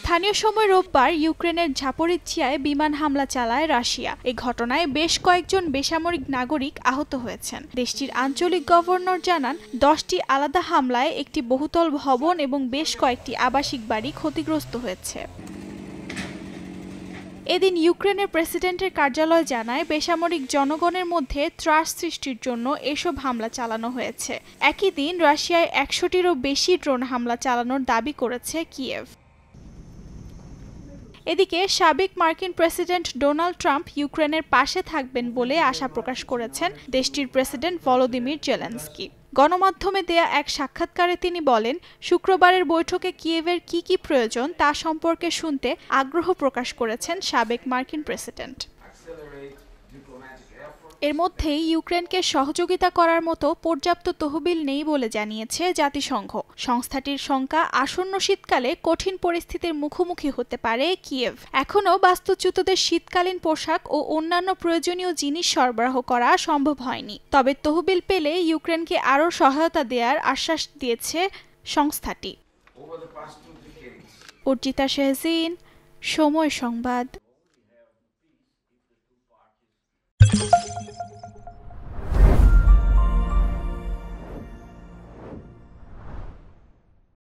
স্থানীয় সময় রোববার ইউক্রেনের ঝাপোরিজ্জিয়ায় বিমান হামলা চালায় রাশিয়া। এই ঘটনায় বেশ কয়েকজন বেসামরিক নাগরিক আহত হয়েছেন। দেশটির আঞ্চলিক গভর্নর জানান, 10টি আলাদা হামলায় একটি বহুতল ভবন এবং বেশ কয়েকটি আবাসিক বাড়ি ক্ষতিগ্রস্ত হয়েছে। এদিন ইউক্রেনের প্রেসিডেন্টের কার্যালয় জানায়, বেসামরিক জনগণের মধ্যে ত্রাস সৃষ্টির জন্য এসব হামলা চালানো হয়েছে। একই দিন রাশিয়ায় 100টিরও বেশি ড্রোন হামলা চালানোর দাবি করেছে কিয়েভ। এদিকে সাবেক মার্কিন প্রেসিডেন্ট ডোনাল্ড ট্রাম্প ইউক্রেনের পাশে থাকবেন বলে আশা প্রকাশ করেছেন দেশটির প্রেসিডেন্ট ভলোদিমির জেলেনস্কি। গণমাধ্যমে দেয়া এক সাক্ষাৎকারে তিনি বলেন, শুক্রবারের বৈঠকে কিয়েভের কি প্রয়োজন তা সম্পর্কে শুনতে আগ্রহ প্রকাশ করেছেন সাবেক মার্কিন প্রেসিডেন্ট। এর মধ্যেই ইউক্রেনকে সহযোগিতা করার মতো পর্যাপ্ত তহবিল নেই বলে জানিয়েছে জাতিসংঘ। সংস্থাটির শঙ্কা, আসন্ন শীতকালে কঠিন পরিস্থিতির মুখোমুখি হতে পারে কিয়েভ। এখনও বাস্তুচ্যুতদের শীতকালীন পোশাক ও অন্যান্য প্রয়োজনীয় জিনিস সরবরাহ করা সম্ভব হয়নি। তবে তহবিল পেলে ইউক্রেনকে আরও সহায়তা দেওয়ার আশ্বাস দিয়েছে সংস্থাটি। অর্জিতা শেহজিন, সময় সংবাদ।